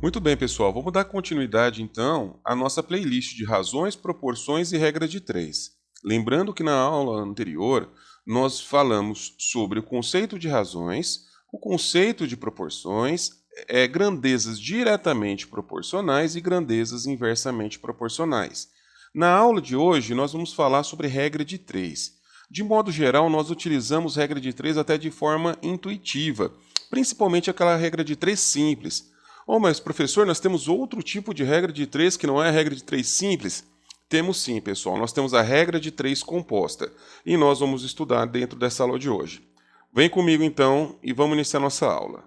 Muito bem, pessoal. Vamos dar continuidade, então, à nossa playlist de razões, proporções e regra de três. Lembrando que na aula anterior nós falamos sobre o conceito de razões, o conceito de proporções, grandezas diretamente proporcionais e grandezas inversamente proporcionais. Na aula de hoje, nós vamos falar sobre regra de três. De modo geral, nós utilizamos regra de três até de forma intuitiva, principalmente aquela regra de três simples. Oh, mas professor, nós temos outro tipo de regra de três que não é a regra de três simples? Temos sim, pessoal. Nós temos a regra de três composta e nós vamos estudar dentro dessa aula de hoje. Vem comigo então e vamos iniciar nossa aula.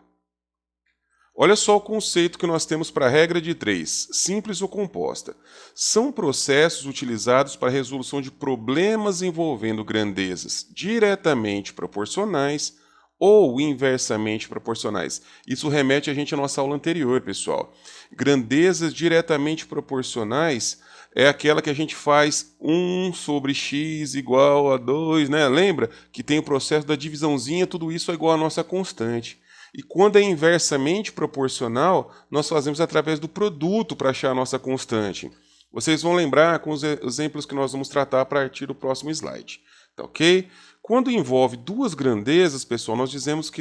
Olha só o conceito que nós temos para a regra de três, simples ou composta. São processos utilizados para a resolução de problemas envolvendo grandezas diretamente proporcionais ou inversamente proporcionais. Isso remete a gente à nossa aula anterior, pessoal. Grandezas diretamente proporcionais é aquela que a gente faz 1 sobre x igual a 2, né? Lembra que tem o processo da divisãozinha, tudo isso é igual à nossa constante. E quando é inversamente proporcional, nós fazemos através do produto para achar a nossa constante. Vocês vão lembrar com os exemplos que nós vamos tratar a partir do próximo slide. Tá ok? Quando envolve duas grandezas, pessoal, nós dizemos que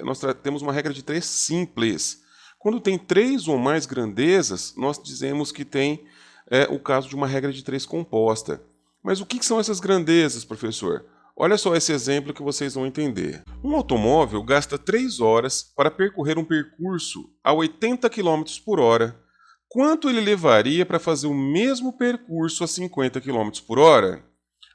nós temos uma regra de três simples. Quando tem três ou mais grandezas, nós dizemos que tem o caso de uma regra de três composta. Mas o que são essas grandezas, professor? Olha só esse exemplo que vocês vão entender. Um automóvel gasta 3 horas para percorrer um percurso a 80 km por hora. Quanto ele levaria para fazer o mesmo percurso a 50 km por hora?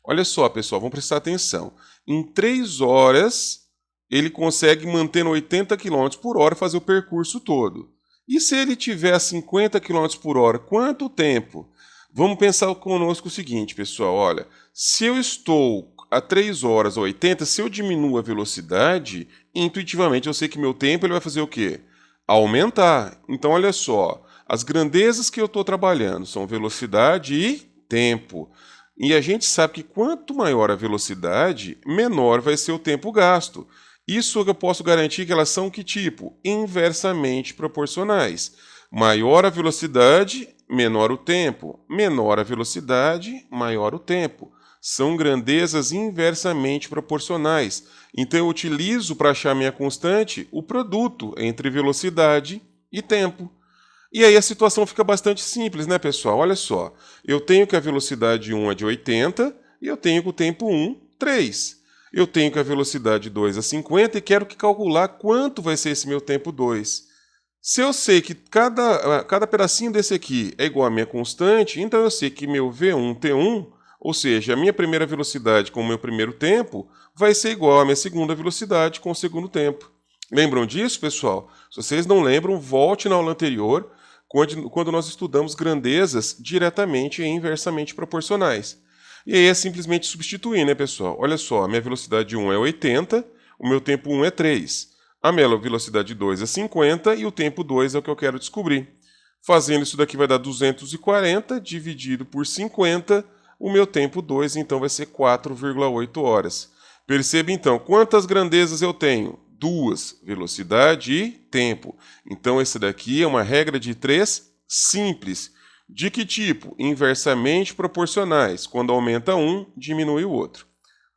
Olha só, pessoal, vamos prestar atenção. Em 3 horas, ele consegue manter 80 km por hora fazer o percurso todo. E se ele tiver a 50 km por hora, quanto tempo? Vamos pensar conosco o seguinte, pessoal. Olha, se eu estou a 3 horas a 80, se eu diminuo a velocidade, intuitivamente eu sei que meu tempo ele vai fazer o quê? Aumentar. Então, olha só, as grandezas que eu estou trabalhando são velocidade e tempo. E a gente sabe que quanto maior a velocidade, menor vai ser o tempo gasto. Isso eu posso garantir que elas são que tipo? Inversamente proporcionais. Maior a velocidade, menor o tempo. Menor a velocidade, maior o tempo. São grandezas inversamente proporcionais. Então eu utilizo para achar minha constante o produto entre velocidade e tempo. E aí a situação fica bastante simples, né, pessoal? Olha só, eu tenho que a velocidade 1 é de 80 e eu tenho que o tempo 1, 3. Eu tenho que a velocidade 2 é 50 e quero calcular quanto vai ser esse meu tempo 2. Se eu sei que cada pedacinho desse aqui é igual à minha constante, então eu sei que meu V1, T1, ou seja, a minha primeira velocidade com o meu primeiro tempo, vai ser igual à minha segunda velocidade com o segundo tempo. Lembram disso, pessoal? Se vocês não lembram, volte na aula anterior, quando nós estudamos grandezas diretamente e inversamente proporcionais. E aí é simplesmente substituir, né, pessoal? Olha só, a minha velocidade 1 é 80, o meu tempo 1 é 3. A minha velocidade 2 é 50 e o tempo 2 é o que eu quero descobrir. Fazendo isso daqui vai dar 240 dividido por 50, o meu tempo 2 então vai ser 4,8 horas. Perceba então, quantas grandezas eu tenho? 2, velocidade e tempo. Então esse daqui é uma regra de três simples. De que tipo? Inversamente proporcionais. Quando aumenta um, diminui o outro.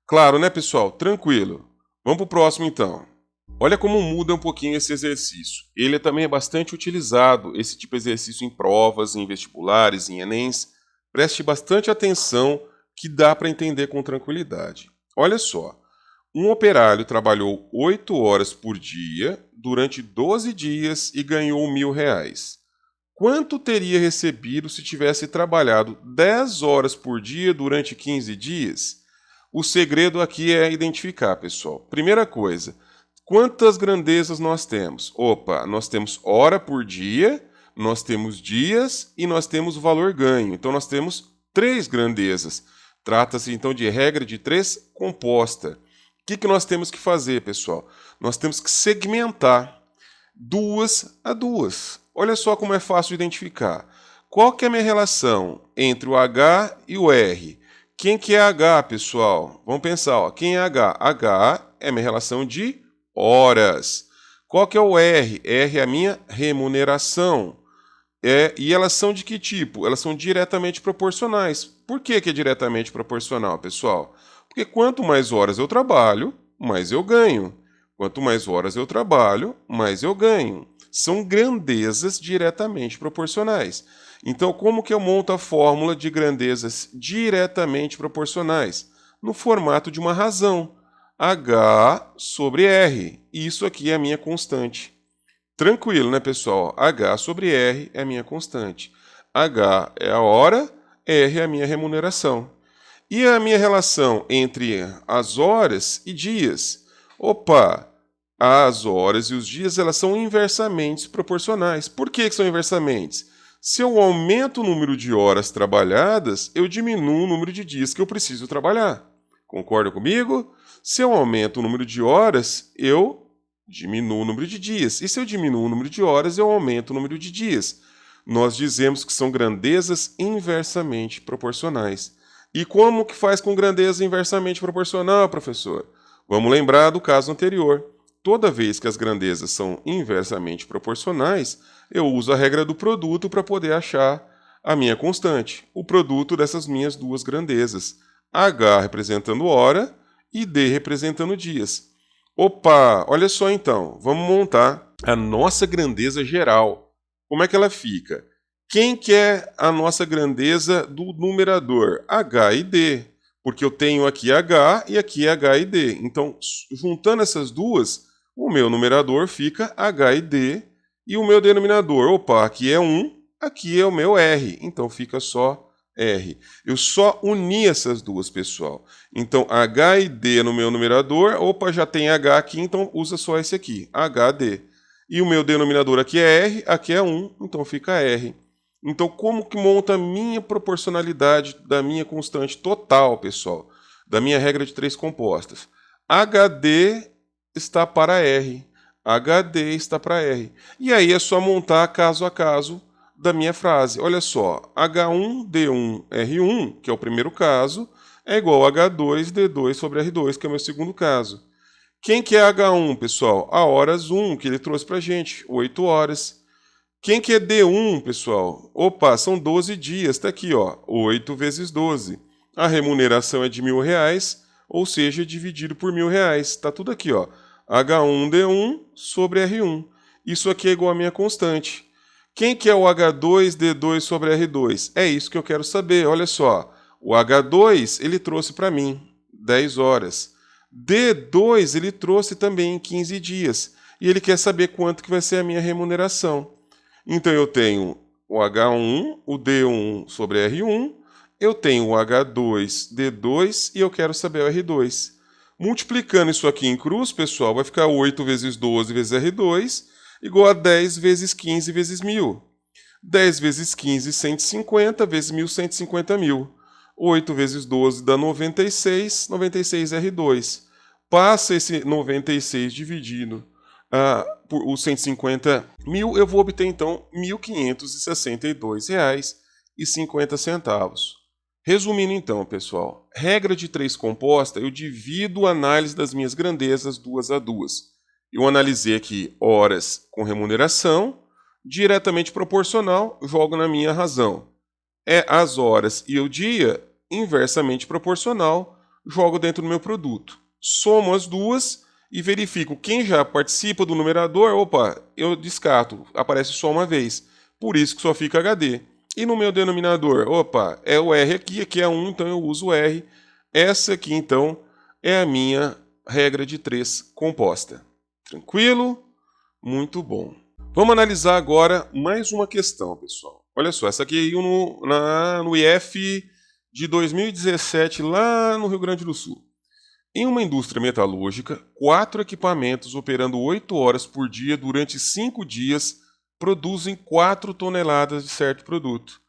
Claro, né, pessoal? Tranquilo. Vamos para o próximo, então. Olha como muda um pouquinho esse exercício. Ele também é bastante utilizado, esse tipo de exercício em provas, em vestibulares, em Enems. Preste bastante atenção que dá para entender com tranquilidade. Olha só. Um operário trabalhou 8 horas por dia durante 12 dias e ganhou R$ 1.000. Quanto teria recebido se tivesse trabalhado 10 horas por dia durante 15 dias? O segredo aqui é identificar, pessoal. Primeira coisa, quantas grandezas nós temos? Opa, nós temos hora por dia, nós temos dias e nós temos o valor ganho. Então nós temos 3 grandezas. Trata-se então de regra de 3 composta. O que nós temos que fazer, pessoal? Nós temos que segmentar 2 a 2. Olha só como é fácil de identificar. Qual que é a minha relação entre o H e o R? Quem que é H, pessoal? Vamos pensar, ó. Quem é H? H é minha relação de horas. Qual que é o R? R é a minha remuneração. E elas são de que tipo? Elas são diretamente proporcionais. Por que é diretamente proporcional, pessoal? Porque quanto mais horas eu trabalho, mais eu ganho. Quanto mais horas eu trabalho, mais eu ganho. São grandezas diretamente proporcionais. Então, como que eu monto a fórmula de grandezas diretamente proporcionais? No formato de uma razão. H sobre R. Isso aqui é a minha constante. Tranquilo, né, pessoal? H sobre R é a minha constante. H é a hora, R é a minha remuneração. E a minha relação entre as horas e dias? Opa, as horas e os dias elas são inversamente proporcionais. Por que são inversamente? Se eu aumento o número de horas trabalhadas, eu diminuo o número de dias que eu preciso trabalhar. Concorda comigo? Se eu aumento o número de horas, eu diminuo o número de dias. E se eu diminuo o número de horas, eu aumento o número de dias. Nós dizemos que são grandezas inversamente proporcionais. E como que faz com grandeza inversamente proporcional, professor? Vamos lembrar do caso anterior. Toda vez que as grandezas são inversamente proporcionais, eu uso a regra do produto para poder achar a minha constante, o produto dessas minhas duas grandezas. H representando hora e D representando dias. Opa, olha só então, vamos montar a nossa grandeza geral. Como é que ela fica? Quem que é a nossa grandeza do numerador? H e D, porque eu tenho aqui H e aqui H e D. Então, juntando essas duas, o meu numerador fica H e D, e o meu denominador, opa, aqui é 1, aqui é o meu R, então fica só R. Eu só uni essas duas, pessoal. Então, H e D no meu numerador, opa, já tem H aqui, então usa só esse aqui, HD. E o meu denominador aqui é R, aqui é 1, então fica R. Então, como que monta a minha proporcionalidade da minha constante total, pessoal? Da minha regra de três compostas. HD está para R, HD está para R. E aí é só montar caso a caso da minha frase. Olha só, H1, D1, R1, que é o primeiro caso, é igual a H2, D2 sobre R2, que é o meu segundo caso. Quem que é H1, pessoal? A horas 1, que ele trouxe para a gente, 8 horas. Quem que é D1, pessoal? Opa, são 12 dias, está aqui, ó, 8 vezes 12. A remuneração é de R$ 1.000, ou seja, dividido por R$ 1.000. Está tudo aqui, ó, H1D1 sobre R1. Isso aqui é igual à minha constante. Quem que é o H2D2 sobre R2? É isso que eu quero saber, olha só. O H2, ele trouxe para mim 10 horas. D2, ele trouxe também 15 dias. E ele quer saber quanto que vai ser a minha remuneração. Então, eu tenho o H1, o D1 sobre R1, eu tenho o H2, D2 e eu quero saber o R2. Multiplicando isso aqui em cruz, pessoal, vai ficar 8 vezes 12 vezes R2 igual a 10 vezes 15 vezes 1.000. 10 vezes 15, 150, vezes 1.000, 150 mil. 8 vezes 12 dá 96, 96 R2. Passa esse 96 dividido por os 150 mil, eu vou obter então R$ 1.562,50. Resumindo então, pessoal, regra de três composta, eu divido a análise das minhas grandezas duas a duas. Eu analisei aqui horas com remuneração, diretamente proporcional, jogo na minha razão. É as horas e o dia, inversamente proporcional, jogo dentro do meu produto. Somo as duas e verifico quem já participa do numerador, opa, eu descarto, aparece só uma vez. Por isso que só fica HD. E no meu denominador, opa, é o R aqui é 1, então eu uso o R. Essa aqui, então, é a minha regra de três composta. Tranquilo? Muito bom. Vamos analisar agora mais uma questão, pessoal. Olha só, essa aqui é no IF de 2017, lá no Rio Grande do Sul. Em uma indústria metalúrgica, 4 equipamentos operando 8 horas por dia durante 5 dias produzem 4 toneladas de certo produto.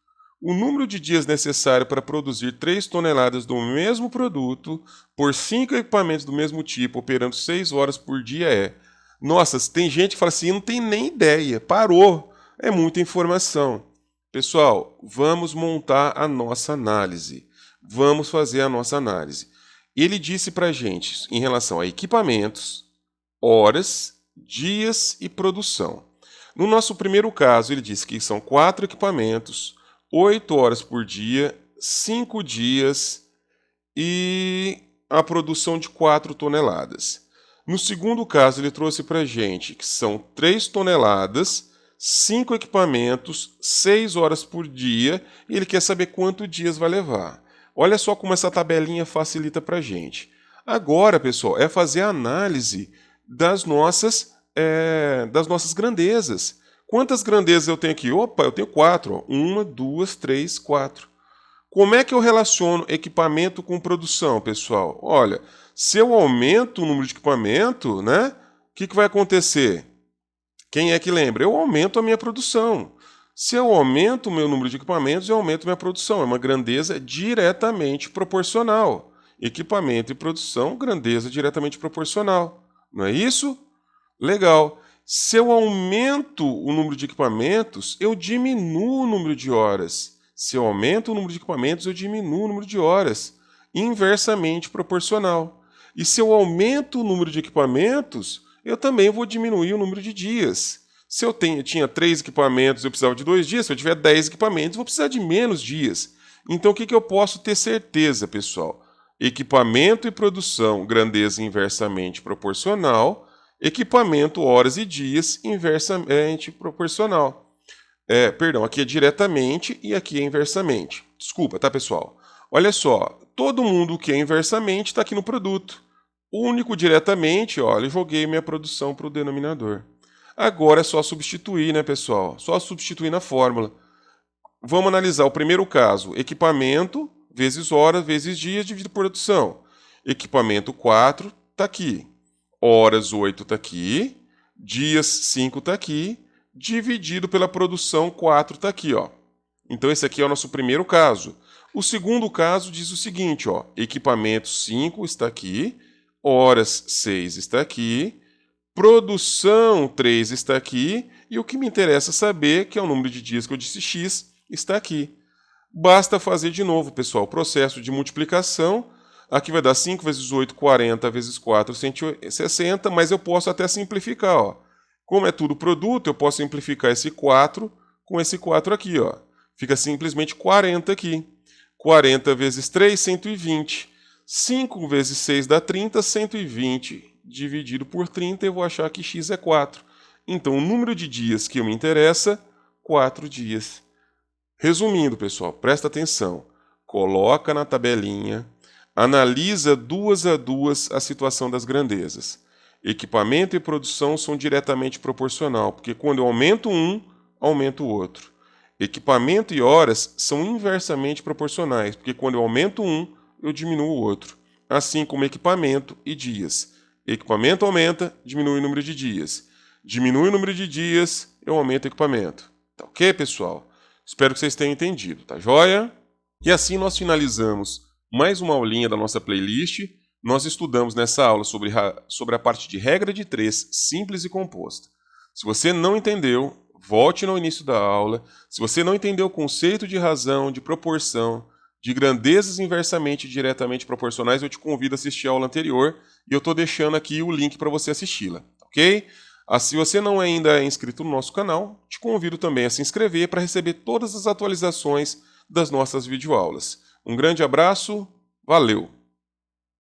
O número de dias necessário para produzir 3 toneladas do mesmo produto por 5 equipamentos do mesmo tipo operando 6 horas por dia é... Nossa, tem gente que fala assim, não tem nem ideia, parou, é muita informação. Pessoal, vamos montar a nossa análise. Vamos fazer a nossa análise. Ele disse para a gente, em relação a equipamentos, horas dias e produção. No nosso primeiro caso, ele diz que são 4 equipamentos, 8 horas por dia, 5 dias e a produção de 4 toneladas. No segundo caso, ele trouxe para a gente que são 3 toneladas, 5 equipamentos, 6 horas por dia, e ele quer saber quantos dias vai levar. Olha só como essa tabelinha facilita para a gente. Agora, pessoal, é fazer a análise das nossas grandezas. Quantas grandezas eu tenho aqui? Opa, eu tenho 4. 1, 2, 3, 4. Como é que eu relaciono equipamento com produção, pessoal? Olha, se eu aumento o número de equipamento, né? O que vai acontecer? Quem é que lembra? Eu aumento a minha produção. Se eu aumento o meu número de equipamentos, eu aumento a minha produção. É uma grandeza diretamente proporcional. Equipamento e produção, grandeza diretamente proporcional. Não é isso? Legal. Se eu aumento o número de equipamentos, eu diminuo o número de horas. Se eu aumento o número de equipamentos, eu diminuo o número de horas. Inversamente proporcional. E se eu aumento o número de equipamentos, eu também vou diminuir o número de dias. Se eu tinha 3 equipamentos, eu precisava de 2 dias. Se eu tiver 10 equipamentos, eu vou precisar de menos dias. Então, o que eu posso ter certeza, pessoal? Equipamento e produção, grandeza inversamente proporcional. Equipamento, horas e dias, inversamente proporcional. Perdão, aqui é diretamente e aqui é inversamente. Desculpa, tá, pessoal? Olha só, todo mundo que é inversamente está aqui no produto. O único diretamente, olha, eu joguei minha produção para o denominador. Agora é só substituir, né, pessoal? Só substituir na fórmula. Vamos analisar o primeiro caso. Equipamento vezes hora vezes dias dividido por produção. Equipamento 4 está aqui. Horas 8 está aqui. Dias 5 está aqui. Dividido pela produção 4 está aqui, ó. Então esse aqui é o nosso primeiro caso. O segundo caso diz o seguinte, ó. Equipamento 5 está aqui. Horas 6 está aqui. Produção 3 está aqui. E o que me interessa saber, que é o número de dias que eu disse x, está aqui. Basta fazer de novo, pessoal, o processo de multiplicação. Aqui vai dar 5 vezes 8, 40, vezes 4, 160, mas eu posso até simplificar, ó. Como é tudo produto, eu posso simplificar esse 4 com esse 4 aqui, ó. Fica simplesmente 40 aqui. 40 vezes 3, 120. 5 vezes 6 dá 30, 120. Dividido por 30, eu vou achar que x é 4. Então, o número de dias que me interessa, 4 dias. Resumindo, pessoal, presta atenção. Coloca na tabelinha, analisa 2 a 2 a situação das grandezas. Equipamento e produção são diretamente proporcional, porque quando eu aumento um, aumento o outro. Equipamento e horas são inversamente proporcionais, porque quando eu aumento um, eu diminuo o outro. Assim como equipamento e dias. Equipamento aumenta, diminui o número de dias. Diminui o número de dias, eu aumento o equipamento. Tá ok, pessoal? Espero que vocês tenham entendido, tá joia? E assim nós finalizamos mais uma aulinha da nossa playlist. Nós estudamos nessa aula sobre a parte de regra de 3, simples e composta. Se você não entendeu, volte no início da aula. Se você não entendeu o conceito de razão, de proporção, de grandezas inversamente e diretamente proporcionais, eu te convido a assistir a aula anterior e eu estou deixando aqui o link para você assisti-la, ok? Se você não ainda é inscrito no nosso canal, te convido também a se inscrever para receber todas as atualizações das nossas videoaulas. Um grande abraço, valeu!